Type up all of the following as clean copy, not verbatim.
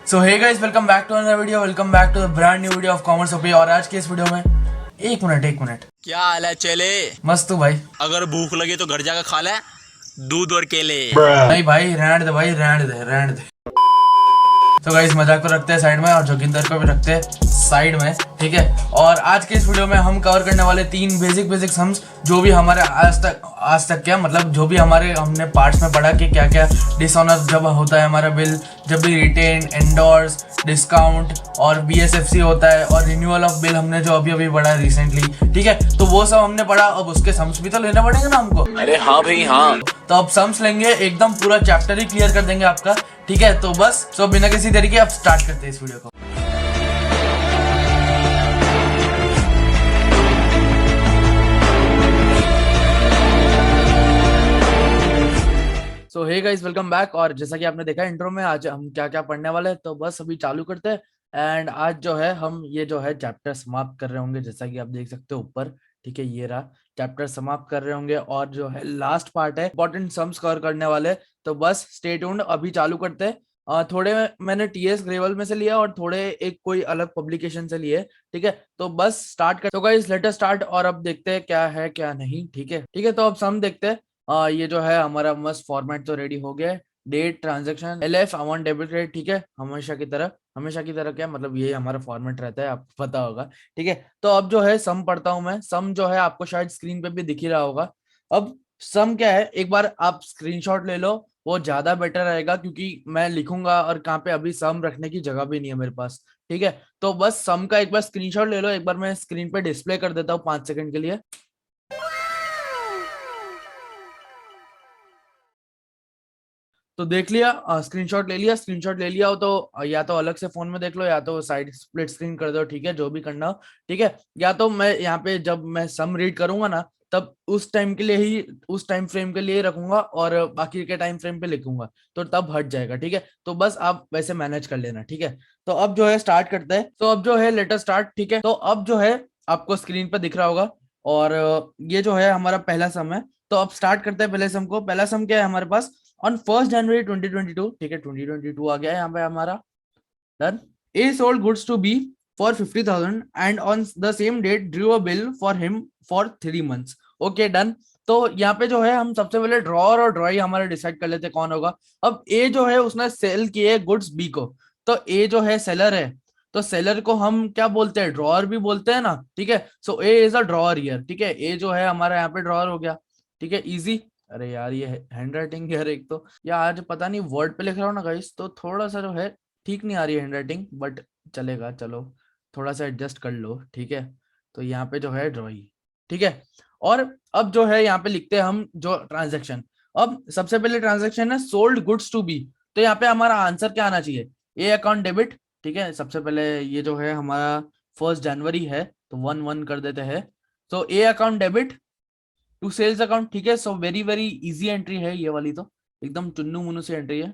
So hey guys, welcome back to another video. Welcome back to the brand new video of commerce OP. और आज के इस video में एक minute क्या हाल है चले। मस्त हूँ भाई। अगर भूख लगी तो घर जाकर खा ले दूध और केले। नहीं भाई, रहने दे भाई, रहने दे। तो गाइस, मजाक को रखते हैं साइड में और जोगिंदर को भी रखते हैं साइड में, ठीक है। और आज के इस वीडियो में हम कवर करने वाले तीन बेसिक सम्स जो भी हमारे आज तक क्या मतलब जो भी हमारे हमने पार्ट्स में पढ़ा कि क्या क्या डिसऑनर जब होता है हमारा बिल, जब भी रिटेन, एंडोर्स, डिस्काउंट और बीएसएफसी होता है और रिन्यूअल ऑफ बिल हमने जो अभी अभी पढ़ा रिसेंटली, ठीक है। तो वो सब हमने पढ़ा। अब उसके सम्स भी तो लेने पड़ेंगे ना हमको। अरे हाँ भाई हाँ। तो अब सम्स लेंगे, एकदम पूरा चैप्टर ही क्लियर कर देंगे आपका, ठीक है। तो बस सो बिना किसी तरीके अब स्टार्ट करते हैं इस वीडियो को। सो हे गाइस, वेलकम बैक। और जैसा कि आपने देखा इंट्रो में, आज हम क्या क्या पढ़ने वाले हैं, तो बस अभी चालू करते हैं। एंड आज जो है हम ये जो है चैप्टर समाप्त कर रहे होंगे, जैसा कि आप देख सकते हो ऊपर, ठीक है। ये रहा चैप्टर समाप्त कर रहे होंगे और जो है लास्ट पार्ट है, इंपॉर्टेंट सम्स कवर करने वाले। तो बस स्टे ट्यून्ड, अभी चालू करते हैं। थोड़े मैंने टीएस ग्रेवल में से लिया और थोड़े एक कोई अलग पब्लिकेशन से लिए, ठीक है। तो बस स्टार्ट कर। तो गाइस लेट अस स्टार्ट और अब देखते हैं क्या है क्या नहीं, ठीक है। तो अब सम देखते हैं। ये जो है हमारा मस्त फॉर्मेट तो रेडी हो गया है। Date, transaction, LF, amount, debit, credit, ठीक है। हमेशा की तरह क्या मतलब ये हमारा फॉर्मेट रहता है, आपको पता होगा, ठीक है। तो अब जो है सम पढ़ता हूं मैं। सम जो है आपको शायद स्क्रीन पे भी दिख ही रहा होगा। अब सम क्या है, एक बार आप स्क्रीनशॉट ले लो, वो ज्यादा बेटर रहेगा, क्योंकि मैं लिखूंगा और कहाँ पे अभी सम रखने की जगह भी नहीं है मेरे पास, ठीक है। तो बस सम का एक बार स्क्रीनशॉट ले लो। एक बार मैं स्क्रीन पे डिस्प्ले कर देता हूँ 5 सेकंड के लिए। तो देख लिया, स्क्रीनशॉट ले लिया। स्क्रीनशॉट ले लिया हो तो या तो अलग से फोन में देख लो, या तो साइड स्प्लिट स्क्रीन कर दो, ठीक है। जो भी करना हो, ठीक है। या तो मैं यहाँ पे जब मैं सम रीड करूंगा ना, तब उस टाइम के लिए ही, उस टाइम फ्रेम के लिए ही रखूंगा और बाकी के टाइम फ्रेम पे लिखूंगा, तो तब हट जाएगा, ठीक है। तो बस आप वैसे मैनेज कर लेना, ठीक है। तो अब जो है स्टार्ट करते हैं। तो अब जो है लेटर स्टार्ट, ठीक है। तो अब जो है आपको स्क्रीन पर दिख रहा होगा और ये जो है हमारा पहला सम है। तो अब स्टार्ट करते हैं पहले सम को। पहला सम क्या है हमारे पास, ऑन 1 जनवरी 2022, ठीक है। 2022 आ गया है यहाँ पे हमारा। Done. A sold goods to B for 50,000 and on the same date drew a bill for him for 3 months। Okay done. तो यहाँ पे जो है हम सबसे पहले ड्रॉअर और ड्रॉई हमारा डिसाइड कर लेते हैं कौन होगा। अब ए जो है उसने सेल किए गुड्स बी को, तो ए जो है सेलर है, तो सेलर को हम क्या बोलते हैं, ड्रॉअर भी बोलते हैं ना, ठीक है। सो ए इज अ ड्रॉअर हियर, ठीक है। ए जो है हमारा यहाँ पे ड्रॉअर हो गया, ठीक है, इजी। अरे यार ये हैंड राइटिंग यार, एक तो यार आज पता नहीं वर्ड पे लिख रहा हूँ ना गाइस, तो थोड़ा सा जो है ठीक नहीं आ रही है हैंड राइटिंग, बट चलेगा, चलो थोड़ा सा एडजस्ट कर लो, ठीक है। तो यहाँ पे जो है ड्रॉइंग, ठीक है। और अब जो है यहाँ पे लिखते हैं हम जो ट्रांजेक्शन। अब सबसे पहले ट्रांजेक्शन है सोल्ड गुड्स टू बी, तो यहाँ पे हमारा आंसर क्या आना चाहिए, ए अकाउंट डेबिट, ठीक है। सबसे पहले ये जो है हमारा 1 जनवरी है, तो 1/1 कर देते हैं। तो A account debit to sales account, ठीक है। So very very easy entry है ये वाली, तो एकदम चुन्नू मुन्नू से एंट्री है।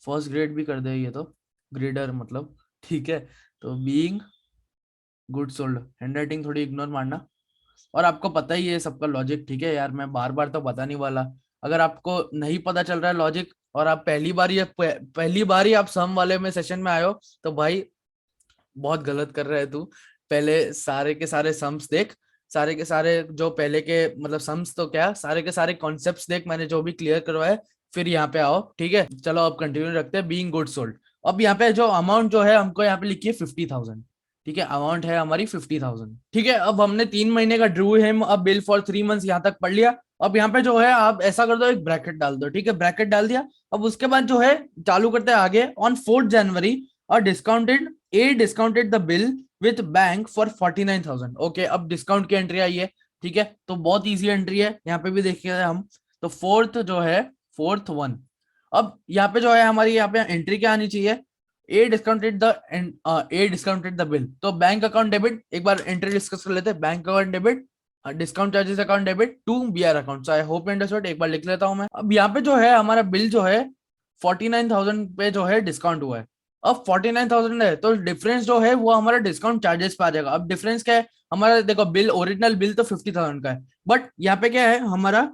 फर्स्ट ग्रेड भी कर दे ये तो, ग्रेडर मतलब, ठीक है। तो being good sold, hand writing थोड़ी इग्नोर मारना। और आपको पता ही है सबका लॉजिक, ठीक है यार, मैं बार बार तो बता नहीं वाला। अगर आपको नहीं पता चल रहा है लॉजिक और आप पहली बार ही आप सम वाले में सेशन में आए हो, तो भाई बहुत गलत कर रहा है तू। पहले सारे के सारे सम्स देख, सारे के सारे जो पहले के मतलब सम्स तो क्या, सारे के सारे कॉन्सेप्ट्स देख मैंने जो भी क्लियर करवाए, फिर यहाँ पे आओ, ठीक है। चलो अब कंटिन्यू रखते हैं, बीइंग गुड सोल्ड। अब यहाँ पे जो अमाउंट जो है हमको यहाँ पे लिखी है 50,000, ठीक है। अमाउंट है हमारी 50,000, ठीक है। अब हमने 3 महीने का ड्रू हिम अब बिल फॉर 3 months यहाँ तक पढ़ लिया। अब यहाँ पे जो है आप ऐसा कर दो, एक ब्रैकेट डाल दो, ठीक है। ब्रैकेट डाल दिया। अब उसके बाद जो है चालू करते हैं आगे। ऑन 4 जनवरी और discounted A discounted the bill with bank for 49,000। Okay, अब डिस्काउंट की एंट्री आई है, ठीक है। तो बहुत इजी एंट्री है, यहाँ पे भी देखिए हम। तो फोर्थ जो है, फोर्थ वन। अब यहाँ पे जो है हमारी यहाँ पे एंट्री क्या आनी चाहिए, ए डिस्काउंटेड द बिल, तो बैंक अकाउंट डेबिट। एक बार एंट्री डिस्कस कर लेते हैं। Bank account debit, discount charges account debit to BR account. I hope understood. एक बार लिख लेता हूं मैं। अब यहाँ पे जो है हमारा बिल जो है 49,000 पे जो है डिस्काउंट हुआ है। अब 49,000 है, तो डिफरेंस जो है वो हमारा डिस्काउंट चार्जेस पे आ जाएगा। अब डिफरेंस क्या है हमारा, देखो बिल, ओरिजिनल बिल तो 50,000 का है, बट यहाँ पे क्या है हमारा,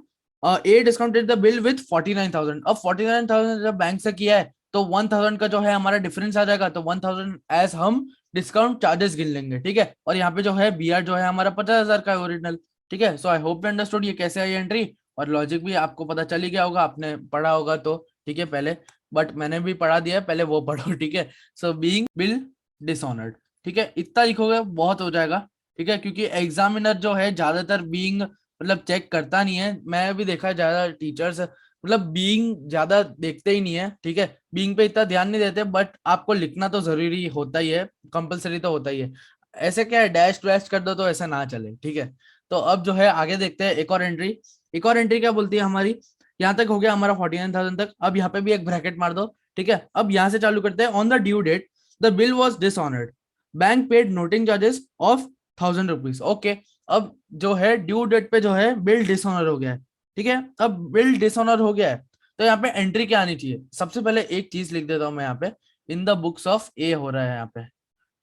ए डिस्काउंटेड द बिल विथ 49,000। अब 49,000 जब बैंक से किया है, तो 1000 का जो है हमारा डिफरेंस आ जाएगा, तो 1000 एज हम डिस्काउंट चार्जेस गिन लेंगे, ठीक है। और यहाँ पे जो है बी आर जो है हमारा 50,000 का है ओरिजिनल, ठीक है। So I hope you understood ये कैसे आई एंट्री, और लॉजिक भी आपको पता चल ही गया होगा, आपने पढ़ा होगा तो, ठीक है पहले, बट मैंने भी पढ़ा दिया है, पहले वो पढ़ो, ठीक है। सो बीइंग बिल डिसऑनर्ड, ठीक है, इतना लिखोगे बहुत हो जाएगा, ठीक है, क्योंकि एग्जामिनर जो है ज्यादातर बीइंग मतलब चेक करता नहीं है, मैं भी देखा है ज्यादा टीचर्स मतलब बीइंग ज्यादा देखते ही नहीं है, ठीक है, बीइंग पे इतना ध्यान नहीं देते, बट आपको लिखना तो जरूरी होता ही है, कंपलसरी तो होता ही है। ऐसे क्या है, डैश डैश कर दो तो ऐसा ना चले, ठीक है। तो अब जो है आगे देखते हैं एक और एंट्री, एक और एंट्री क्या बोलती है हमारी, यहाँ तक हो गया हमारा 49,000 तक। अब यहाँ पे भी एक ब्रैकेट मार दो, ठीक है। अब यहाँ से चालू करते हैं, on the due date the bill was dishonoured, bank paid noting charges of 1,000 rupees, okay. अब जो है ड्यू डेट पे जो है बिल डिसऑनर हो गया है, ठीक है। अब बिल डिसऑनर हो गया है, तो यहाँ पे एंट्री क्या आनी चाहिए, सबसे पहले एक चीज लिख देता हूँ मैं यहाँ पे, in the books of A हो रहा है यहाँ पे,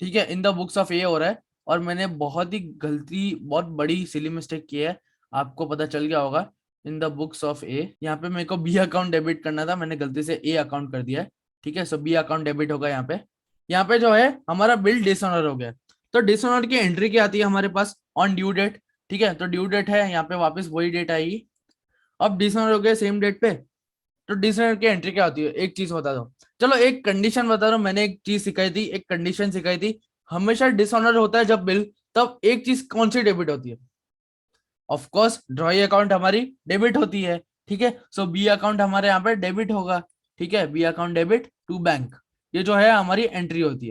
ठीक है, in the books of A हो रहा है। और मैंने बहुत ही गलती, बहुत बड़ी सिली मिस्टेक की है, आपको पता चल गया होगा। इन द बुक्स ऑफ ए, यहाँ पे मेरे को बी अकाउंट डेबिट करना था, मैंने गलती से ए अकाउंट कर दिया है, ठीक है। सो बी अकाउंट डेबिट होगा यहाँ पे, यहाँ पे जो है हमारा बिल डिसऑनर हो गया। तो डिसऑनर की एंट्री क्या आती है हमारे पास, ऑन ड्यू डेट, ठीक है। तो ड्यू डेट है यहाँ पे, वापस वही डेट आएगी। अब डिसऑनर हो गया सेम डेट पे, तो डिसऑनर की एंट्री क्या होती है, एक चीज बता दो, चलो एक कंडीशन बता रहा हूँ, मैंने एक चीज सिखाई थी, एक कंडीशन सिखाई थी, हमेशा डिसऑनर होता है जब बिल, तब एक चीज कौन सी डेबिट होती है, ऑफ कोर्स ड्रॉई अकाउंट हमारी डेबिट होती है, ठीक है। सो बी अकाउंट हमारे यहाँ पे डेबिट होगा, ठीक है, B account debit to bank, ये जो है हमारी एंट्री होती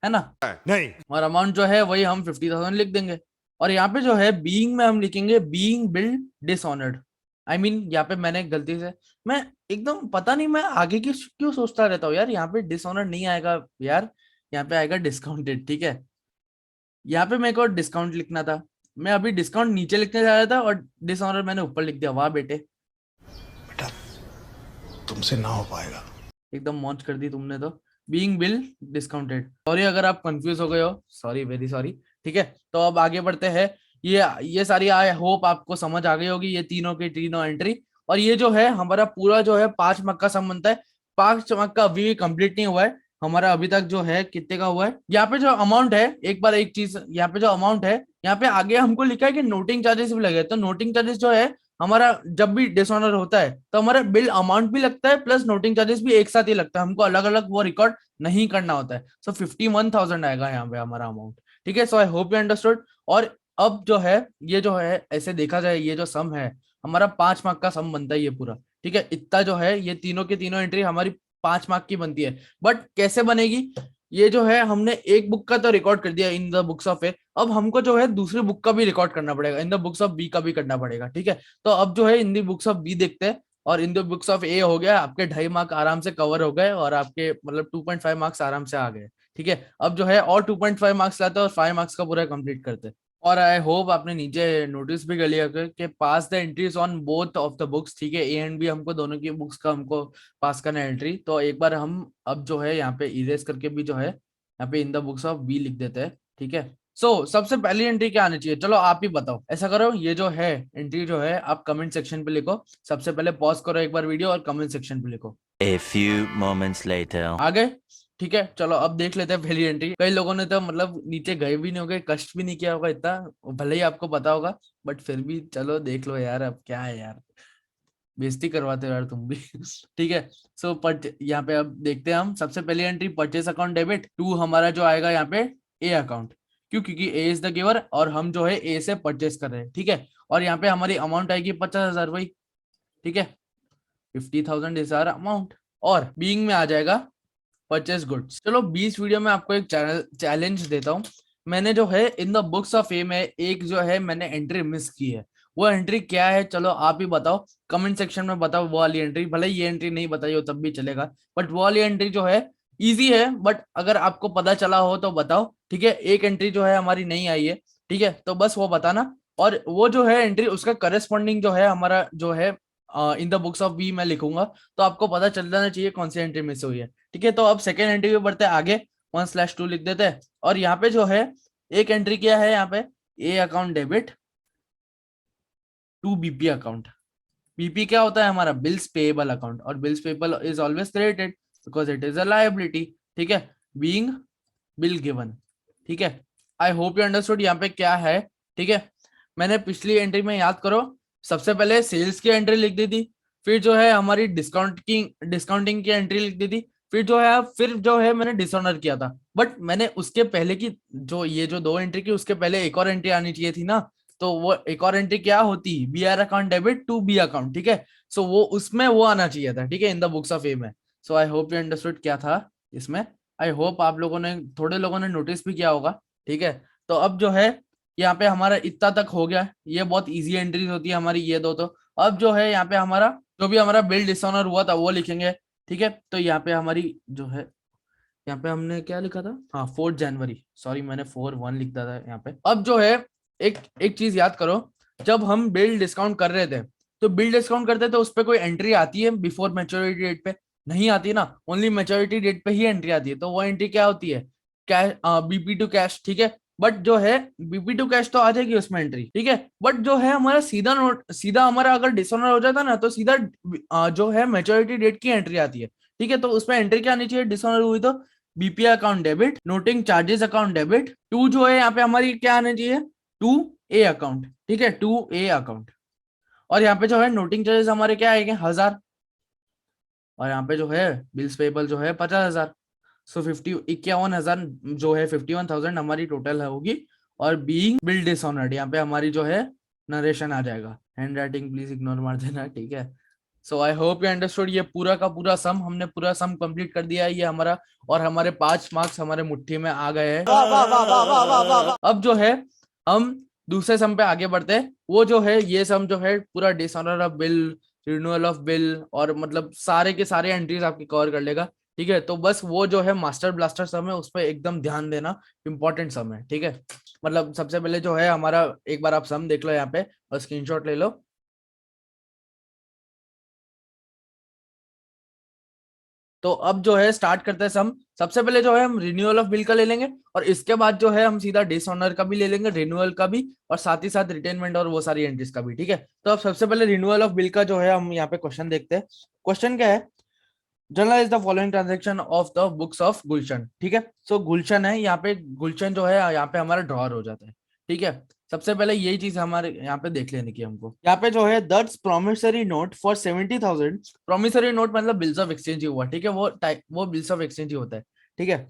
है ना। नहीं। और अमाउंट जो है वही हम 50,000 लिख देंगे। और यहाँ पे जो है बीइंग में हम लिखेंगे being bill dishonoured, I mean यहाँ पे मैंने गलती से, मैं एकदम पता नहीं मैं आगे की क्यों सोचता रहता हूँ यार, यहाँ पे डिसऑनर्ड नहीं आएगा यार, यहाँ पे आएगा डिस्काउंटेड, ठीक है। यहाँ पे मेरे को डिस्काउंट लिखना था, मैं अभी डिस्काउंट नीचे लिखने जा रहा था और डिसऑनर मैंने ऊपर लिख दिया, वाह बेटे, बेटा तुमसे ना हो पाएगा। एकदम मौज कर दी तुमने तो। बीइंग बिल डिस्काउंटेड, सॉरी अगर आप कंफ्यूज हो गए हो, सॉरी वेरी सॉरी, ठीक है। तो अब आगे बढ़ते हैं, ये सारी आई होप आपको समझ आ गई होगी, ये तीनों की तीनों एंट्री। और ये जो है हमारा पूरा जो है 5 मार्क का सम बनता है, 5 मार्क का अभी भी कंप्लीट नहीं हुआ है हमारा, अभी तक जो है कितने का हुआ है, यहाँ पे जो अमाउंट है, एक बार एक चीज, यहाँ पे जो अमाउंट है, यहाँ पे आगे हमको लिखा है कि नोटिंग चार्जेस भी लगे, तो नोटिंग चार्जेस जो है हमारा जब भी डिसऑनर होता है तो हमारा बिल अमाउंट भी लगता है प्लस नोटिंग चार्जेस भी एक साथ ही लगता है, हमको अलग अलग वो रिकॉर्ड नहीं करना होता है। सो 51,000 आएगा यहाँ पे हमारा अमाउंट, ठीक है। So I hope you understood. और अब जो है ये जो है ऐसे देखा जाए, ये जो सम है हमारा 5 मार्क का सम बनता है ये पूरा, ठीक है। इतना जो है ये तीनों के तीनों एंट्री हमारी 5 मार्क की बनती है, बट कैसे बनेगी, ये जो है हमने एक बुक का तो रिकॉर्ड कर दिया इन द बुक्स ऑफ ए, अब हमको जो है दूसरी बुक का भी रिकॉर्ड करना पड़ेगा, in the books of B का भी करना पड़ेगा, ठीक है। तो अब जो है in the books of B देखते हैं, और in the books of A हो गया, आपके 2.5 मार्क आराम से कवर हो गए, और आपके मतलब 2.5 मार्क्स आराम से आ गए, ठीक है। अब जो है और 2.5 मार्क्स लाते हैं और 5 मार्क्स का पूरा कंप्लीट करते हैं। और आई होप आपने नीचे नोटिस भी कर लिया कि pass the entries on both of the books, ठीक है, ए एंड बी, हमको दोनों की बुक्स का हमको पास करना है एंट्री। तो एक बार हम अब जो है यहाँ पे इरेज करके भी जो है यहाँ पे in the books of B लिख देते हैं, ठीक है। सो सबसे पहली एंट्री क्या आनी चाहिए, चलो आप ही बताओ, ऐसा करो ये जो है एंट्री जो है आप कमेंट सेक्शन पे लिखो, सबसे पहले पॉज करो एक बार वीडियो और कमेंट सेक्शन पे लिखो। A few moments later. आ गए, ठीक है। चलो अब देख लेते हैं पहली एंट्री, कई लोगों ने तो मतलब नीचे गए भी नहीं होंगे, कष्ट भी नहीं किया होगा इतना, भले ही आपको पता होगा, बट फिर भी चलो देख लो यार, अब क्या है यार, बेइज्जती करवाते हो यार तुम भी ठीक है। सो यहाँ पे अब देखते हैं हम, सबसे पहली entry purchase account debit to, हमारा जो आएगा यहाँ पे ए अकाउंट, क्यों, क्योंकि ए इज द गिवर और हम जो है ए से परचेस कर रहे हैं, ठीक है। और यहाँ पे हमारी अमाउंट आएगी 50,000 वही, ठीक है, 50,000 इज आवर अमाउंट। और बीइंग में आ जाएगा परचेस गुड्स। चलो 20 वीडियो में आपको एक चैलेंज देता हूँ, मैंने जो है इन द बुक्स ऑफ ए में एक जो है मैंने एंट्री मिस की है, वो एंट्री क्या है, चलो आप ही बताओ, कमेंट सेक्शन में बताओ वो वाली एंट्री, भले ये एंट्री नहीं बताई हो तब भी चलेगा, बट वो वाली एंट्री जो है इजी है, बट अगर आपको पता चला हो तो बताओ, ठीक है। एक एंट्री जो है हमारी नहीं आई है, ठीक है, तो बस वो बताना, और वो जो है एंट्री उसका करस्पॉन्डिंग जो है हमारा जो है in the books of B मैं लिखूंगा, तो आपको पता चल जाना चाहिए कौन सी एंट्री मिस हुई है, ठीक है। तो अब सेकेंड एंट्री पे बढ़ते हैं आगे, 1/2 लिख देते हैं, और यहाँ पे जो है एक एंट्री क्या है, यहाँ पे A account debit to BP account. BP क्या होता है हमारा, बिल्स पेएबल अकाउंट, और bills payable is always credited, because it is a liability, ठीक है, बीइंग बिल गिवन, ठीक है। आई होप यू अंडरस्टूड यहाँ पे क्या है, ठीक है। मैंने पिछली एंट्री में याद करो, सबसे पहले सेल्स की एंट्री लिख दी थी, फिर जो है हमारी डिस्काउंटिंग की एंट्री लिख दी थी, फिर जो है मैंने डिसऑनर किया था। बट मैंने उसके पहले की जो ये जो दो एंट्री की उसके पहले एक और एंट्री आनी चाहिए थी ना, तो वो एक और एंट्री क्या होती, B R account debit to B account, ठीक है। सो वो उसमें वो आना चाहिए था, ठीक है, इन द बुक्स ऑफ ए में। सो आई होप यू अंडरस्टूड क्या था इसमें। आई होप आप लोगों ने, थोड़े लोगों ने नोटिस भी किया होगा, ठीक है। तो अब जो है यहाँ पे हमारा इतना तक हो गया, ये बहुत इजी एंट्रीज होती है हमारी ये दो। तो अब जो है यहाँ पे हमारा जो भी हमारा बिल डिसऑनर हुआ था वो लिखेंगे, ठीक है। तो यहाँ पे हमारी जो है, यहाँ पे हमने क्या लिखा था, हाँ 4 जनवरी, सॉरी मैंने 4/1 लिख दिया था यहाँ पे। अब जो है एक एक चीज याद करो, जब हम बिल डिस्काउंट कर रहे थे, तो बिल डिस्काउंट करते तो उस पर कोई एंट्री आती है बिफोर मैच्योरिटी डेट पे, नहीं आती ना, ओनली मैच्योरिटी डेट पे ही एंट्री आती है। तो वो एंट्री क्या होती है, कैश, बीपी टू कैश, ठीक है। बट जो है बीपी टू कैश तो आ जाएगी उसमें एंट्री, ठीक है। बट जो है हमारा सीधा नोट, सीधा हमारा अगर डिसऑनर हो जाता ना, तो सीधा जो है मैच्योरिटी डेट की एंट्री आती है, ठीक है। तो उसमें एंट्री क्या आनी चाहिए, डिसऑनर हुई तो BP account debit, noting charges account debit, to जो है यहाँ पे हमारी क्या आना चाहिए, टू ए अकाउंट, ठीक है, टू ए अकाउंट। और यहाँ पे जो है नोटिंग चार्जेस हमारे क्या आएंगे 1000, और यहाँ पे जो है बिल्स पेबल जो है 50,000। सो 51,000 जो है 51,000 हमारी टोटल होगी। और बीइंग बिल डिसऑनर्ड यहाँ पे हमारी जो है नरेशन आ जाएगा, हैंड राइटिंग प्लीज इग्नोर मार देना, ठीक है। So I hope you understood, ये पूरा का पूरा सम, हमने पूरा सम कंप्लीट कर दिया है ये हमारा, और हमारे 5 मार्क्स हमारे मुट्ठी में आ गए हैं। अब जो है हम दूसरे सम पे आगे बढ़ते हैं। वो जो है ये सम जो है पूरा dishonour of bill, renewal of bill, और मतलब सारे के सारे एंट्रीज आपकी कवर कर लेगा, ठीक है। तो बस वो जो है मास्टर ब्लास्टर सम है, उस पर एकदम ध्यान देना, इंपॉर्टेंट सम है, ठीक है। मतलब सबसे पहले जो है हमारा, एक बार आप सम देख लो यहाँ पे और स्क्रीनशॉट ले लो। तो अब जो है स्टार्ट करते हैं सम। सबसे पहले जो है हम रिन्यूअल ऑफ बिल का ले लेंगे, और इसके बाद जो है हम सीधा डिसऑनर का भी ले लेंगे, रिन्यूअल का भी, और साथ ही साथ रिटेनमेंट और वो सारी एंट्रीज का भी, ठीक है। तो अब सबसे पहले रिन्यूअल ऑफ बिल का जो है हम यहाँ पे क्वेश्चन देखते हैं। क्वेश्चन क्या है, journalize the following transaction of the books of Gulshan, ठीक है। सो गुलशन है यहाँ पे, गुलशन जो है यहाँ पे हमारा ड्रॉअर हो जाता है, ठीक है। सबसे पहले यही चीज हमारे यहाँ पे देख लेने की हमको, यहाँ पे जो है that's promissory note for 70,000, promissory note मतलब बिल्स ऑफ एक्सचेंज ही हुआ, ठीक है, वो बिल्स ऑफ एक्सचेंज ही होता है, ठीक है।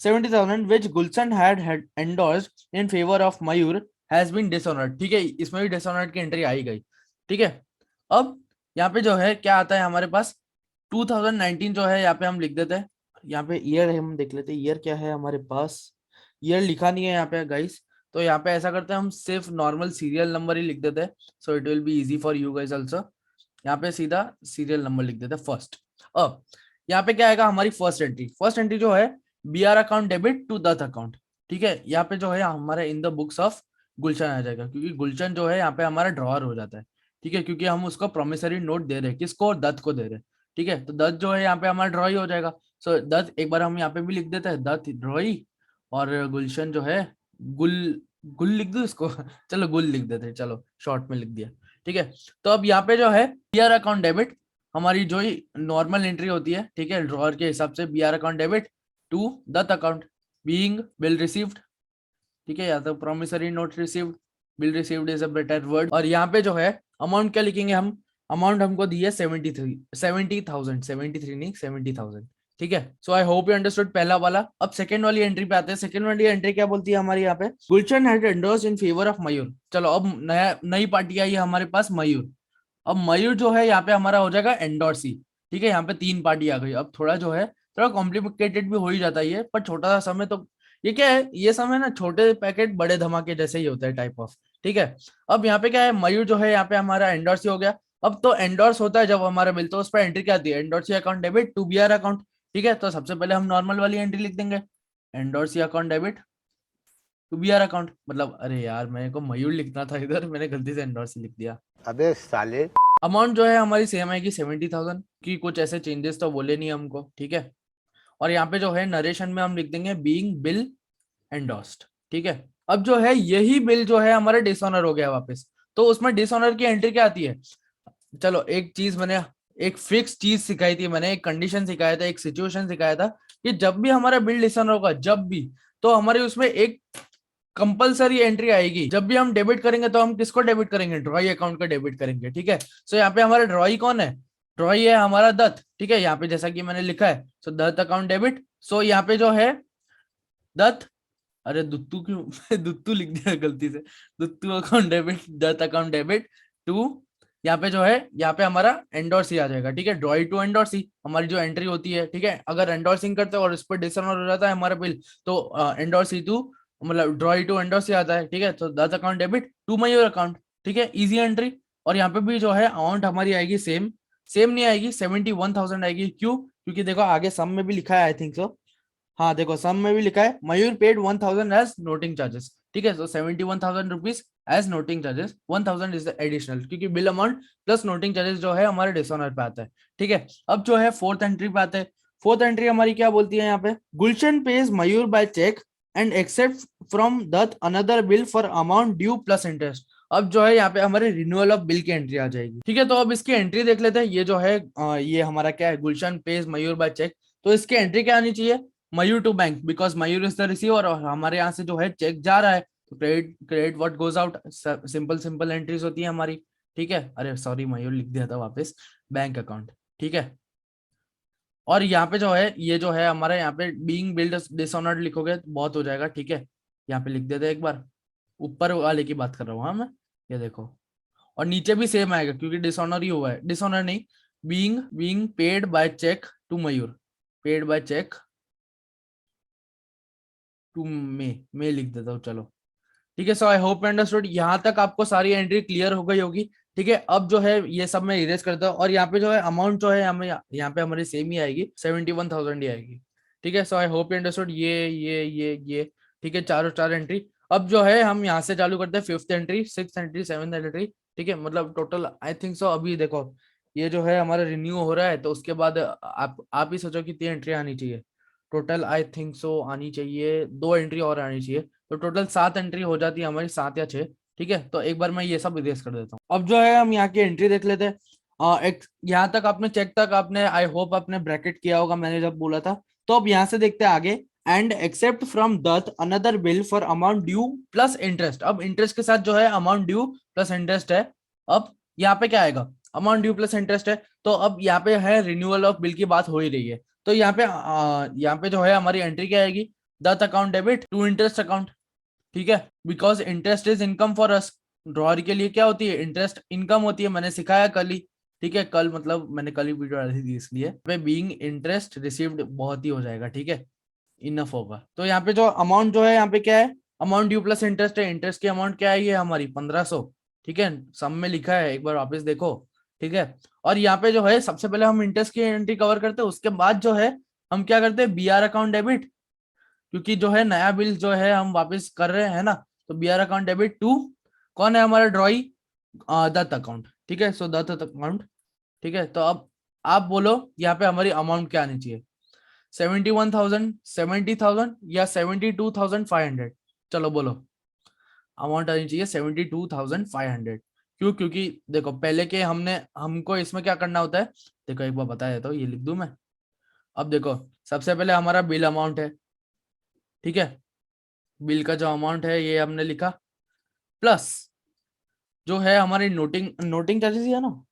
70,000 which Gulshan had endorsed in favor of Mayur has been dishonored, ठीक है, इसमें भी डिसऑनर्ड की एंट्री आई गई, ठीक है। अब यहाँ पे जो है क्या आता है हमारे पास, 2019 जो है यहाँ पे हम लिख देते हैं, यहाँ पे ईयर हम देख लेते हैं, ईयर क्या है हमारे पास, ईयर लिखा नहीं है यहाँ पे गाइस। तो यहाँ पे ऐसा करते हैं, हम सिर्फ नॉर्मल सीरियल नंबर ही लिख देते हैं, so it will be easy for you guys also. यहाँ पे सीधा सीरियल नंबर लिख देते हैं फर्स्ट। अब यहाँ पे क्या आएगा हमारी फर्स्ट एंट्री जो है B R account debit to Dutt account, ठीक है। यहाँ पे जो है हमारे in the books of Gulshan आ जाएगा, क्योंकि गुलशन जो है यहाँ पे हमारा ड्रॉअर हो जाता है, ठीक है, क्योंकि हम उसको प्रोमिसरी नोट दे रहे हैं, किसको, दत्त को दे रहे हैं, ठीक है। तो दत्त जो है यहाँ पे हमारा ड्रॉई हो जाएगा। सो दत्त एक बार हम यहाँ पे भी लिख देते हैं, दत्त ड्रॉई, और गुलशन जो है गुल, गुल लिख दो इसको चलो गुल लिख देते हैं, चलो शॉर्ट में लिख दिया, ठीक है। तो अब यहाँ पे जो है बी आर अकाउंट डेबिट हमारी जो ही नॉर्मल एंट्री होती है, ठीक है, ड्रॉअर के हिसाब से B R account debit to Dutt account, being bill received, ठीक है, या तो promissory note received, bill received is a better word. और यहाँ पे जो है अमाउंट क्या लिखेंगे हम, अमाउंट हमको दी है 70,000, 73 नहीं 70,000, ठीक है। So I hope you understood पहला वाला। अब सेकंड वाली एंट्री पे आते हैं। सेकंड वाली एंट्री क्या बोलती है हमारी यहाँ पे, Gulshan had endorsed in favour of Mayur. चलो अब नई पार्टी आई है हमारे पास, मयूर। अब मयूर जो है यहाँ पे हमारा हो जाएगा एंडोर्सी, ठीक है। यहाँ पे 3 पार्टी आ गई। अब थोड़ा जो है थोड़ा कॉम्प्लिकेटेड भी हो ही जाता है ये, पर छोटा सा समय, तो ये क्या है, ये समय ना छोटे पैकेट बड़े धमाके जैसे ही होता है टाइप ऑफ, ठीक है। अब यहाँ पे क्या है, मयूर जो है यहाँ पे हमारा एंडोर्सी हो गया। अब तो एंडोर्स होता है जब हमारा बिल, तो उस पर एंट्री क्या आती है, endorsee account debit to B R account, ठीक है। तो सबसे पहले हम नॉर्मल वाली एंट्री लिख देंगे, endorsee account debit to B R account, मतलब अरे यार मेरे को मयूर लिखना था इधर, मैंने गलती से एंडोर्सी लिख दिया। अबे साले। अमाउंट जो है हमारी सेम आएगी 70,000 की, कुछ ऐसे चेंजेस तो बोले नहीं हमको, ठीक है। और यहाँ पे जो है नरेशन में हम लिख देंगे बीइंग बिल एंडोर्स्ड, ठीक है। अब जो है यही बिल जो है हमारा डिसऑनर हो गया वापस, तो उसमें डिसऑनर की एंट्री क्या आती है, चलो एक चीज मैंने एक फिक्स चीज सिखाई थी मैंने, एक कंडीशन सिखाया था, एक सिचुएशन सिखाया था कि जब भी हमारा बिल डिसऑनर होगा, जब भी, तो हमारे उसमें एक कंपलसरी एंट्री आएगी। जब भी हम डेबिट करेंगे तो हम किसको डेबिट करेंगे? ड्रॉई अकाउंट का डेबिट करेंगे, ठीक है। सो यहाँ पे हमारा ड्रॉई कौन है? ड्रॉई है हमारा दत्त, ठीक है। यहाँ पे जैसा कि मैंने लिखा है, सो दत्त अकाउंट डेबिट। सो यहाँ पे जो है दत्त, अरे दुत्तू क्यों दुत्तू लिख दिया गलती से, Dutt account debit, Dutt account debit to, यहाँ पे जो है, यहाँ पे हमारा एंडोर्सी आ जाएगा, ठीक है। ड्रॉई टू एंडोर्सी हमारी जो एंट्री होती है, ठीक है। अगर एंडोर्सिंग करते हैं और इस पर डिसऑनर हो जाता है हमारा बिल, तो एंडोर्सी टू, मतलब ड्रॉई टू एंडोर्सी आता है, ठीक है। तो Dutt account debit to Mayur account, ठीक है, इजी एंट्री। और यहाँ पे भी जो है अमाउंट हमारी आएगी सेम, सेम नहीं आएगी, 71,000 आएगी। क्यों? क्योंकि देखो आगे सम में भी लिखा है, आई थिंक सो, हाँ देखो सम में भी लिखा है Mayur paid 1,000 as noting charges, ठीक है। So 71,000 rupees as noting charges, 1,000 is additional, क्योंकि bill amount plus noting charges जो है हमारे डिसऑनर पे आता है, ठीक है। अब जो है फोर्थ एंट्री पे आते हैं। फोर्थ एंट्री हमारी क्या बोलती है यहाँ पे? Gulshan pays Mayur by cheque and accept from Dutt another bill for amount due plus interest. अब जो है यहाँ पे हमारे रिन्यूअल ऑफ बिल की एंट्री आ जाएगी, ठीक है। तो अब इसकी एंट्री देख लेते हैं। ये जो है ये हमारा क्या है? Gulshan pays Mayur by cheque. तो इसकी एंट्री क्या आनी चाहिए? Mayur to bank, because Mayur is the receiver और हमारे यहाँ से जो है चेक जा रहा है, तो credit credit what goes out, simple simple entries होती है हमारी, ठीक है। अरे सॉरी, मयूर लिख दिया था वापस, बैंक अकाउंट, ठीक है। और यहाँ पे जो है, ये जो है हमारे यहाँ पे बीइंग बिल्ड डिसऑनर्ड लिखोगे तो बहुत हो जाएगा, ठीक है। यहाँ पे लिख देते हैं एक बार, ऊपर वाले की बात कर रहा हूँ हाँ मैं, ये देखो। और नीचे भी सेम आएगा क्योंकि डिसऑनर ही हुआ है, डिसऑनर नहीं, being being paid by cheque to Mayur, paid by cheque to मे लिख देता हूँ, चलो ठीक है। सो आई होप अंडरस्टूड, यहाँ तक आपको सारी एंट्री क्लियर हो गई होगी, ठीक है। अब जो है ये सब मैं इरेज करता हूँ और यहाँ पे जो है अमाउंट जो है हमें यहाँ पे हमारी सेम ही आएगी, 71,000 ही आएगी, ठीक है। सो आई होप अंडरस्टूड, ये ठीक है, चारों चार एंट्री। अब जो है हम यहाँ से चालू करते हैं, fifth entry, six entry, seventh entry, ठीक है। मतलब टोटल आई थिंक सो, अभी देखो ये जो है हमारा रिन्यू हो रहा है, तो उसके बाद आप ही सोचो कितनी एंट्री आनी चाहिए। टोटल आई थिंक सो आनी चाहिए, 2 एंट्री और आनी चाहिए, तो टोटल 7 एंट्री हो जाती है हमारी, 7 या 6, ठीक है। तो एक बार मैं ये सब इरेज कर देता हूँ। अब जो है हम यहाँ की एंट्री देख लेते हैं। यहाँ तक आपने चेक तक आपने, आई होप आपने ब्रैकेट किया होगा मैंने जब बोला था। तो अब यहाँ से देखते हैं आगे, and accept from Dutt another bill for amount due plus interest. अब इंटरेस्ट के साथ जो है अमाउंट ड्यू प्लस इंटरेस्ट है। अब यहाँ पे क्या आएगा? अमाउंट ड्यू प्लस इंटरेस्ट है, तो अब यहाँ पे है रिन्यूअल ऑफ बिल की बात हो ही रही है, तो यहाँ पे जो है हमारी एंट्री क्या आएगी? Dutt account debit to interest account, ठीक है। Because interest is income for us, drawer के लिए क्या होती है? इंटरेस्ट इनकम होती है, मैंने सिखाया कल ही, ठीक है। कल मतलब मैंने कल ही वीडियो डाली थी, इसलिए पे बीइंग इंटरेस्ट रिसीव्ड बहुत ही हो जाएगा, ठीक है, इनफ होगा। तो यहाँ पे जो अमाउंट जो है, यहाँ पे क्या है? अमाउंट ड्यू प्लस इंटरेस्ट है। इंटरेस्ट की अमाउंट क्या है? ये हमारी 1500, ठीक है, सम में लिखा है, एक बार वापस देखो, ठीक है। और यहाँ पे जो है सबसे पहले हम इंटरेस्ट की एंट्री कवर करते हैं, उसके बाद जो है हम क्या करते हैं? बीआर अकाउंट डेबिट, क्योंकि जो है नया बिल जो है हम वापस कर रहे हैं ना, तो बीआर अकाउंट डेबिट टू, कौन है हमारा? ड्रॉई, दत्त अकाउंट, ठीक है। सो दत्त अकाउंट, ठीक है। तो अब आप बोलो यहाँ पे हमारी अमाउंट क्या आनी चाहिए? 71,000, 70,000 या 72,500? चलो बोलो, अमाउंट आनी चाहिए 72,500। क्यों? क्योंकि देखो पहले के हमको इसमें क्या करना होता है, देखो एक बार बता देता हूँ, ये लिख दूं मैं। अब देखो सबसे पहले हमारा बिल अमाउंट है, ठीक है, बिल का जो अमाउंट है ये हमने लिखा, प्लस जो है हमारी नोटिंग चार्जेस है ना,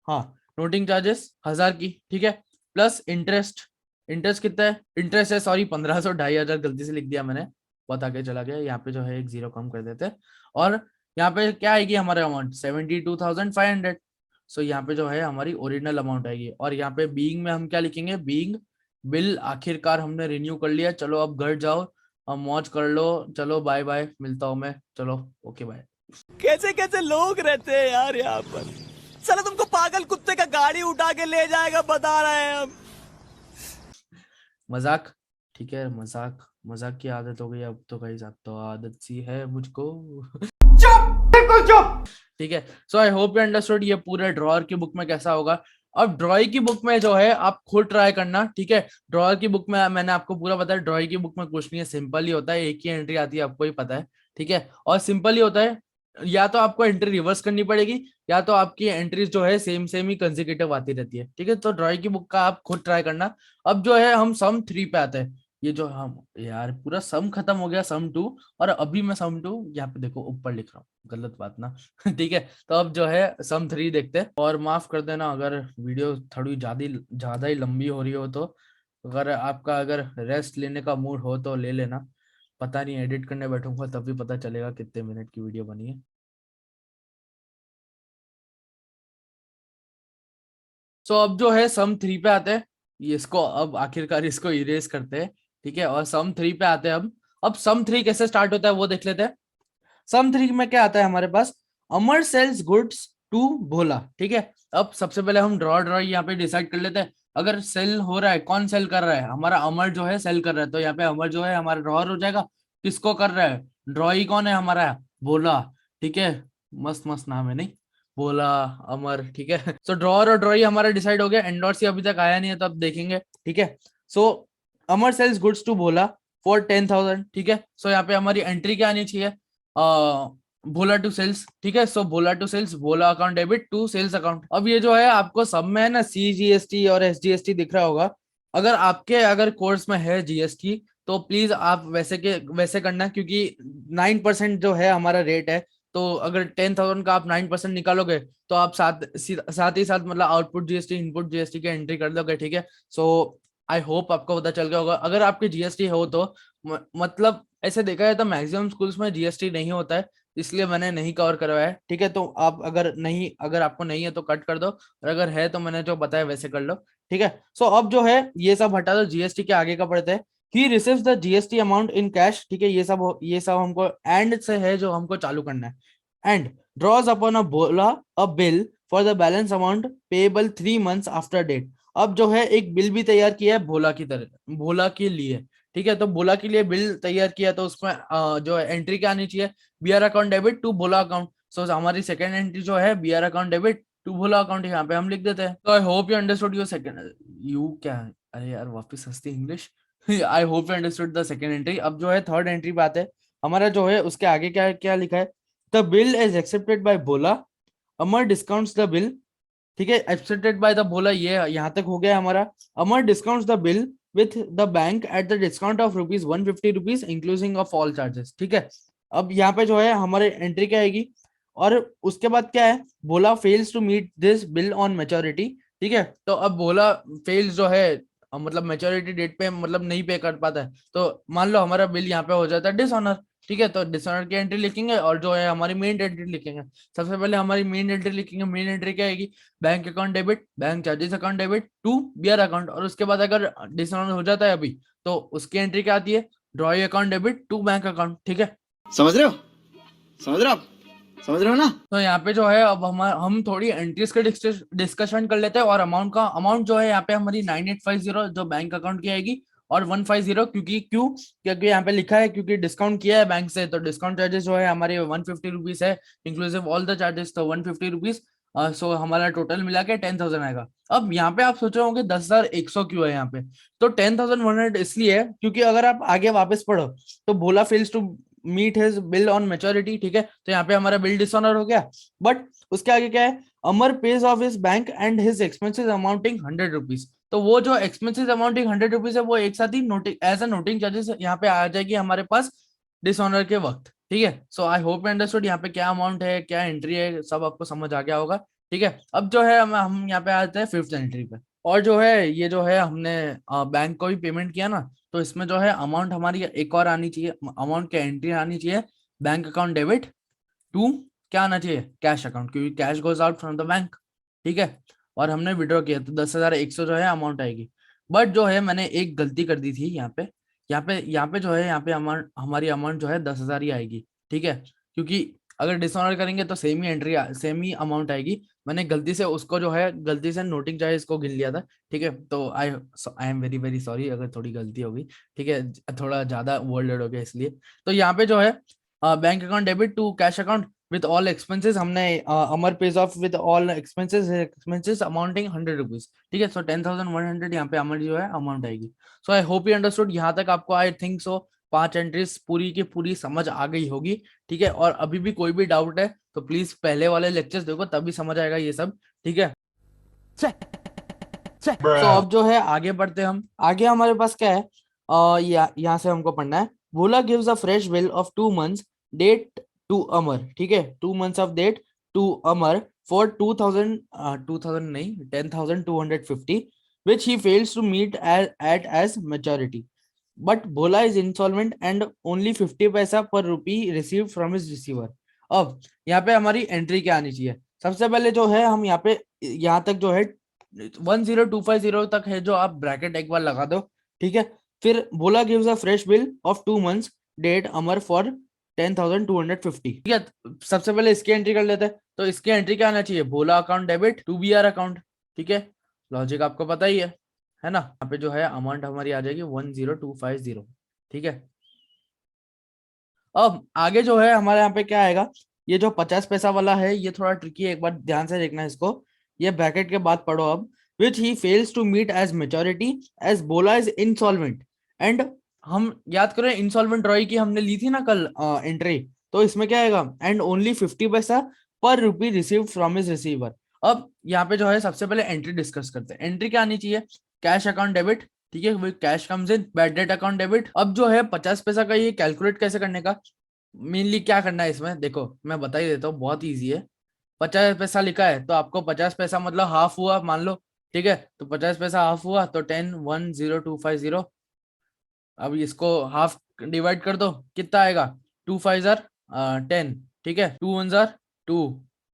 हाँ नोटिंग चार्जेस 1000 की, ठीक है, प्लस इंटरेस्ट। इंटरेस्ट कितना है? इंटरेस्ट है सॉरी 1500, 2500 गलती से लिख दिया मैंने, बहुत आगे चला गया। यहाँ पे जो है एक जीरो कम कर देते हैं, और यहाँ पे क्या आएगी हमारे अमाउंट? 72,500। सो यहाँ पे जो है हमारी ओरिजिनल अमाउंट आएगी। और यहाँ पे बीइंग में हम क्या लिखेंगे? बीइंग बिल, आखिरकार हमने रिन्यू कर लिया, चलो अब घर जाओ, अब मौज कर लो, चलो बाय बाय, मिलता हूँ मैं, चलो ओके बाय। कैसे कैसे लोग रहते हैं यार यहाँ पर। साला तुमको पागल कुत्ते का गाड़ी उठा के ले जाएगा, बता रहे हैं हम। मजाक, ठीक है, मजाक की आदत हो गई अब तो, गाइस अब तो आदत सी है मुझको। चुप, बिल्कुल चुप, ठीक है। So I hope you understood ये पूरे ड्रॉअर की बुक में कैसा होगा। अब ड्रॉई की बुक में जो है आप खुद ट्राई करना, ठीक है। ड्रॉअर की बुक में मैंने आपको पूरा बताया, ड्रॉई की बुक में कुछ नहीं है, सिंपल ही होता है, एक ही एंट्री आती है, आपको ही पता है, ठीक है, और सिंपल ही होता है। या तो आपको एंट्री रिवर्स करनी पड़ेगी, या तो आपकी एंट्रीज जो है सेम सेम ही कंसेक्यूटिव आती रहती है, ठीक है। तो ड्रॉई की बुक का आप खुद ट्राई करना। अब जो है हम सम 3 पे आते हैं। ये जो हम यार पूरा सम खत्म हो गया, सम 2, और अभी मैं सम 2 यहाँ पे देखो ऊपर लिख रहा हूँ, गलत बात ना ठीक है। तो अब जो है सम 3 देखते हैं, और माफ कर देना अगर वीडियो थोड़ी ज्यादा ही लंबी हो रही हो तो। अगर आपका अगर रेस्ट लेने का मूड हो तो ले लेना, पता नहीं एडिट करने बैठूंगा तभी पता चलेगा कितने मिनट की वीडियो बनी है। सो अब जो है सम 3 पे आते हैं। ये इसको अब आखिरकार इसको इरेज करते हैं, ठीक है, और सम 3 पे आते हैं। अब सम 3 कैसे स्टार्ट होता है वो देख लेते हैं। सम 3 में क्या आता है हमारे पास, अमर सेल्स गुड्स टू भोला, ठीक है। अब सबसे पहले हम ड्रॉ यहाँ पे डिसाइड कर लेते हैं। अगर सेल हो रहा है, कौन सेल कर रहा है, हमारा अमर जो है सेल कर रहा है, तो यहाँ पे अमर जो है हमारा ड्रॉर हो जाएगा। किसको कर रहा है, ड्रॉ ही कौन है हमारा, भोला, ठीक है। मस्त मस्त नाम है नहीं, भोला, अमर, ठीक है। सो ड्रॉर और ड्रॉई हमारा डिसाइड हो गया। एंडोर्सी अभी तक आया नहीं है तो अब देखेंगे, ठीक है। So Amar sells goods to Bhola for 10,000, ठीक है। सो यहाँ पे हमारी एंट्री क्या आनी चाहिए, भोला टू सेल्स, ठीक है। So Bhola to sales, Bhola account debit to sales account. अब ये जो है आपको सब में है ना CGST और SGST दिख रहा होगा। अगर कोर्स में है GST तो प्लीज आप वैसे करना, क्योंकि 9% जो है हमारा रेट है। तो अगर 10,000 का आप 9% निकालोगे तो आप साथ ही साथ मतलब आउटपुट GST इनपुट GST की एंट्री कर दोगे, ठीक है। सो आई होप आपको पता चल गया होगा। अगर आपके GST हो तो मतलब ऐसे देखा जाए तो मैक्सिमम स्कूल्स में GST नहीं होता है, इसलिए मैंने नहीं कवर करवाया है, ठीक है। तो आप अगर आपको नहीं है तो कट कर दो, और अगर है तो मैंने जो बताया वैसे कर लो, ठीक है। सो अब जो है ये सब हटा दो, GST के आगे का पढ़ते हैं। He receives the GST amount in cash, ठीक है। ये सब हमको एंड से है जो हमको चालू करना है। And draws upon a bill for the balance amount payable 3 months after date. अब जो है एक बिल भी तैयार किया है भोला के लिए, ठीक है। तो भोला के लिए बिल तैयार किया, तो उसमें जो एंट्री क्या आनी चाहिए, BR account debit to Bhola account. So हमारी सेकंड एंट्री जो है BR account debit to Bhola account, यहाँ पे हम लिख देते हैं। तो I hope you understood your second, you क्या, अरे यार वापस हंसती English I hope you understood the second entry. अब जो है थर्ड एंट्री पे आते हैं। हमारा जो है उसके आगे क्या क्या लिखा है, the bill is accepted by Bhola, Amar discounts the bill, ठीक है। एक्सेप्टेड बाय द भोला, ये यहाँ तक हो गया हमारा। Amar discounts the bill with the bank at the discount of ₹150 including of all charges, ठीक है। अब यहाँ पे जो है हमारे एंट्री क्या आएगी, और उसके बाद क्या है, Bhola fails to meet this bill on maturity, ठीक है। तो अब भोला फेल्स जो है मतलब मैच्योरिटी डेट पे मतलब नहीं पे कर पाता है, तो मान लो हमारा बिल यहाँ पे हो जाता है डिसऑनर, ठीक है। तो डिसऑनर की एंट्री लिखेंगे, और जो है हमारी मेन एंट्री लिखेंगे। सबसे पहले हमारी मेन एंट्री लिखेंगे। मेन एंट्री क्या आएगी, bank account debit, bank charges account debit to BR account. और उसके बाद अगर डिसऑनर हो जाता है अभी, तो उसकी एंट्री क्या आती है, drawee account debit to bank account, ठीक है। समझ रहे हो, समझ रहे हो आप, समझ रहे हो ना। तो यहाँ पे जो है अब हम थोड़ी एंट्रीज के डिस्कशन कर लेते हैं। और अमाउंट जो है यहाँ पे हमारी 9850 जो बैंक अकाउंट की आएगी, और 150 क्योंकि यहाँ पे लिखा है क्योंकि डिस्काउंट किया है बैंक से, तो डिस्काउंट चार्जेस जो है हमारे 150 रुपीज है, इंक्लूसिव ऑल द चार्जेस, तो 150 रुपीज। सो हमारा टोटल मिला के 10,000 आएगा। अब यहाँ पे आप सोच रहे होंगे 10,100 क्यों है यहाँ पे, तो 10,100 इसलिए है क्योंकि अगर आप आगे वापस पढ़ो तो Bhola fails to meet his bill on maturity, ठीक है। तो यहाँ पे हमारा बिल डिसऑनर हो गया। बट उसके आगे क्या है, Amar page of his bank and his expenses amounting 100 rupees. तो वो जो एक्सपेंसेस अमाउंटिंग 100 रुपीज है वो एक साथ ही noting as a noting charges यहाँ पे आ जाएगी हमारे पास डिसऑनर के वक्त, ठीक है। So I hope you understood यहाँ पे क्या अमाउंट है, क्या एंट्री है, सब आपको समझ आ गया होगा, ठीक है। अब जो है हम यहाँ पे आते हैं फिफ्थ एंट्री पे। और जो है ये जो है हमने बैंक को भी पेमेंट किया ना, तो इसमें जो है अमाउंट हमारी एक और आनी चाहिए, अमाउंट की एंट्री आनी चाहिए, बैंक अकाउंट डेबिट टू क्या आना चाहिए, कैश अकाउंट, क्योंकि cash goes out from the bank, ठीक है। और हमने विड्रॉ किया तो 10,100 जो है अमाउंट आएगी। बट जो है मैंने एक गलती कर दी थी यहाँ पे जो है यहाँ पे अमाउंट हमारी अमाउंट जो है 10,000 ही आएगी, ठीक है। क्योंकि अगर डिसऑनर करेंगे तो सेम ही अमाउंट आएगी। मैंने गलती से उसको जो है गलती से नोटिंग चार्जेस को गिन लिया था, ठीक है। तो I am very very sorry अगर थोड़ी गलती होगी, ठीक है, थोड़ा ज्यादा वर्ड हो गया इसलिए। तो यहाँ पे जो है bank account debit to cash account with all expenses, हमने Amar page of with all expenses amounting 100 rupees, ठीक है। सो 10,100 यहाँ पे अमर जो है अमाउंट आएगी। सो आई होप यू अंडरस्टूड यहाँ तक आपको, आई थिंक सो 5 एंट्रीज पूरी की पूरी समझ आ गई होगी, ठीक है। और अभी भी कोई भी डाउट है तो प्लीज पहले वाले लेक्चर्स देखो, तभी समझ आएगा ये सब, ठीक है। तो अब जो है आगे बढ़ते हैं हम। आगे हमारे पास क्या है, यहाँ से हमको पढ़ना है। Bhola gives a fresh bill of 2 months date to Amar, ठीक है, 2 months of date to Amar for 2000 नहीं 10,250 which he fails to meet at as maturity, but Bhola is insolvent and only 50 पैसा per rupee received from his receiver। अब यहाँ पे हमारी entry क्या आनी चाहिए? सबसे पहले जो है हम यहाँ पे यहाँ तक जो है 10250 तक है, जो आप ब्रैकेट एक बार लगा दो, ठीक है। फिर Bhola gives a fresh bill of 2 months date Amar for 10,250, ठीक है। सबसे पहले इसकी एंट्री कर लेते हैं। तो इसकी एंट्री क्या आना चाहिए? Bhola account debit to B R account, ठीक है। लॉजिक आपको पता ही है ना। यहाँ पे जो है अमाउंट हमारी आ जाएगी 10250, ठीक है। अब आगे जो है हमारे यहाँ पे क्या आएगा, ये जो 50 पैसा वाला है ये थोड़ा ट्रिकी है, एक बार ध्यान से देखना है इसको। ये ब्रैकेट के बाद पढ़ो अब। Which he fails to meet as maturity as Bhola is insolvent and, हम याद करें इंसॉल्वेंट रॉय की हमने ली थी ना कल एंट्री, तो इसमें क्या आएगा? एंड ओनली 50 पैसा पर रुपी रिसीव फ्रॉम हिज रिसीवर। अब यहाँ पे जो है सबसे पहले एंट्री डिस्कस करते हैं। एंट्री क्या आनी चाहिए? कैश अकाउंट डेबिट, ठीक है, cash comes in, bad debt account debit. अब जो है 50 पैसा का ये कैलकुलेट कैसे करने का, मेनली क्या करना है इसमें, देखो मैं बता ही देता हूँ, बहुत ईजी है। 50 पैसा लिखा है तो आपको 50 पैसा मतलब हाफ हुआ मान लो, ठीक है। तो 50 पैसा हाफ हुआ तो 10,10250। अब इसको हाफ डिवाइड कर दो, कितना आएगा? 2 5 जार 10, ठीक है, 2 1 जार 2,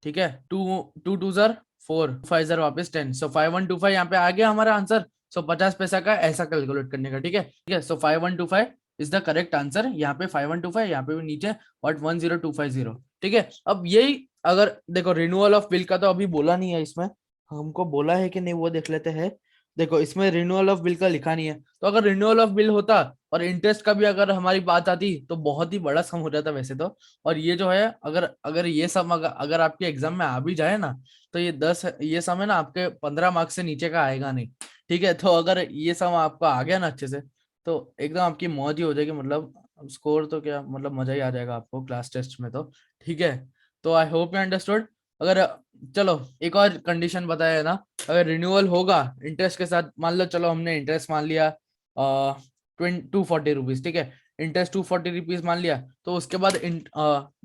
ठीक है, 2 2 जार 4, 5 जार वापस 10, सो 5125 यहाँ पे आ गया हमारा आंसर। सो 50 पैसा का ऐसा कैलकुलेट करने का, ठीक है। सो 5125 इज द करेक्ट आंसर। यहाँ पे 5125, यहाँ पे भी नीचे और 10250, ठीक है। अब यही अगर देखो रिन्यूअल ऑफ बिल का तो अभी बोला नहीं है इसमें, हमको बोला है कि नहीं वो देख लेते हैं। देखो इसमें रिन्यूअल ऑफ बिल का लिखा नहीं है, तो अगर रिन्यूअल ऑफ बिल होता और इंटरेस्ट का भी अगर हमारी बात आती तो बहुत ही बड़ा सम हो जाता वैसे तो। और ये जो है अगर अगर ये सम अगर आपके एग्जाम में आ भी जाए ना, तो ये सम है ना आपके 15 मार्क्स से नीचे का आएगा नहीं, ठीक है। तो अगर ये सम आपका आ गया ना अच्छे से, तो एकदम आपकी मौज ही हो जाएगी, मतलब स्कोर तो क्या मतलब मजा ही आ जाएगा आपको क्लास टेस्ट में तो, ठीक है। तो आई होप यू अंडरस्टूड। अगर चलो एक और कंडीशन बताया है ना, अगर रिन्यूअल होगा इंटरेस्ट के साथ, मान लो चलो हमने इंटरेस्ट मान लिया 240 रुपीज, ठीक है, इंटरेस्ट 240 रुपीज मान लिया, तो उसके बाद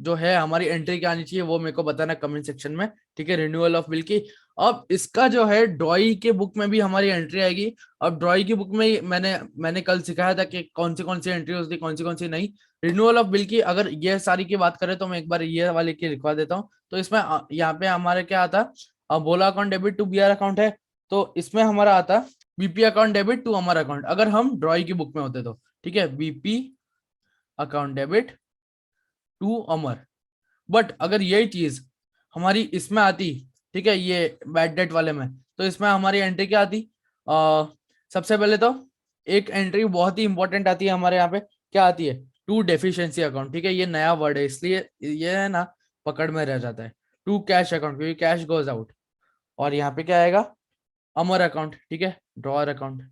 जो है हमारी एंट्री क्या आनी चाहिए वो मेरे को बताना कमेंट सेक्शन में, ठीक है, रिन्यूअल ऑफ बिल की। अब इसका जो है ड्रॉई के बुक में भी हमारी एंट्री आएगी। अब ड्रॉई की बुक में मैंने कल सिखाया था कि कौन सी एंट्री होती है, कौन सी नहीं। रिन्यूअल ऑफ बिल की अगर ये सारी की बात करें तो मैं एक बार ये वाले की लिखवा देता हूँ। तो इसमें यहाँ पे हमारे क्या आता, बोला account debit to BR account है, तो इसमें हमारा आता BP account debit to Amar account, अगर हम ड्रॉई की बुक में होते तो, ठीक है, BP account debit to Amar. But अगर यही चीज हमारी इसमें आती, ठीक है, ये बैड डेट वाले में, तो इसमें हमारी एंट्री क्या आती? सबसे पहले तो एक एंट्री बहुत ही इंपॉर्टेंट आती है हमारे यहाँ पे, क्या आती है? टू डेफिशिएंसी अकाउंट, ठीक है, ये नया वर्ड है इसलिए ये है ना पकड़ में रह जाता है। टू कैश अकाउंट, क्योंकि कैश गोज आउट। और यहाँ पे क्या आएगा? अमर अकाउंट, ठीक है, drawer account.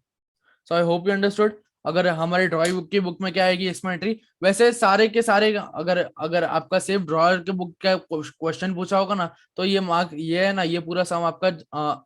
So I hope you understood. अगर हमारे ड्रॉइंग बुक की बुक में क्या आएगी इसमें एंट्री, वैसे सारे के सारे अगर अगर आपका सिर्फ ड्रॉअर के बुक का क्वेश्चन पूछा होगा ना, तो ये मार्क ये है ना, ये पूरा सम आपका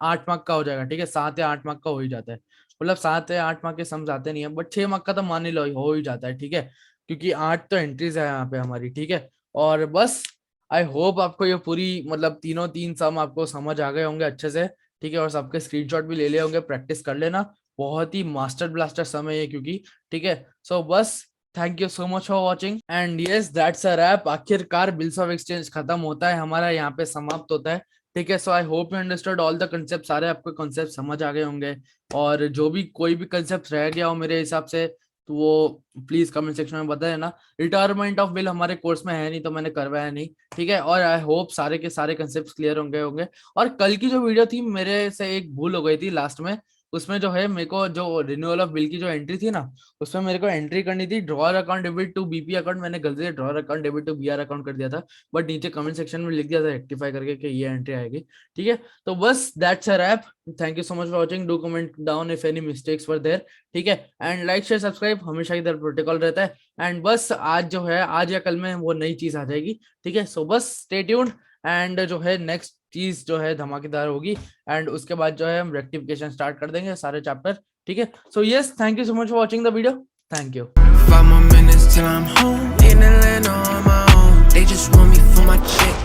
8 मार्क का हो जाएगा, ठीक है, 7 या 8 मार्क का हो ही जाता है। मतलब 7 या 8 मार्क के समझ आते नहीं है, बट 6 मार्क का तो मान ही लो हो ही जाता है, ठीक है, क्योंकि 8 तो एंट्रीज है यहाँ पे हमारी, ठीक है। और बस आई होप आपको ये पूरी मतलब तीन सम आपको समझ आ गए होंगे अच्छे से, ठीक है। और सबके स्क्रीनशॉट भी ले लिए होंगे, प्रैक्टिस कर लेना, बहुत ही मास्टर ब्लास्टर समय है क्योंकि, ठीक है। सो बस thank you so much for watching and yes that's a wrap. आखिरकार बिल्स ऑफ एक्सचेंज खत्म होता है हमारा, यहाँ पे समाप्त होता है, ठीक है। So I hope you understood all the concept, सारे आपको कंसेप्ट समझ आ गए होंगे। और जो भी कोई भी कंसेप्ट रह गया हो मेरे हिसाब से तो वो प्लीज कमेंट सेक्शन में बता देना। रिटायरमेंट ऑफ बिल हमारे कोर्स में है नहीं तो मैंने करवाया नहीं, ठीक है। और आई होप सारे के सारे कंसेप्ट क्लियर होंगे। और कल की जो वीडियो थी मेरे से एक भूल हो गई थी लास्ट में, उसमें जो है मेरे को जो रिन्यूअल ऑफ बिल की जो एंट्री थी ना, उसमें मेरे को एंट्री करनी थी drawer account debit to BP account, मैंने गलती से drawer account debit to BR account कर दिया था, बट नीचे कमेंट सेक्शन में लिख दिया था रेक्टिफाई करके कि ये एंट्री आएगी। ठीक है, तो बस that's a wrap. Thank you so much for watching, do comment down if any mistakes were there. ठीक है, एंड लाइक शेयर सब्सक्राइब, हमेशा की तरह प्रोटोकॉल रहता है। एंड बस आज जो है, आज या कल में वो नई चीज आ जाएगी। ठीक है, सो बस स्टे ट्यून्ड, एंड जो है नेक्स्ट चीज जो है धमाकेदार होगी, एंड उसके बाद जो है हम रेक्टिफिकेशन स्टार्ट कर देंगे सारे चैप्टर। ठीक है, so yes, thank you so much for watching the video, thank you. 5 more minutes till I'm home in Atlanta on my own. They just want me for my check.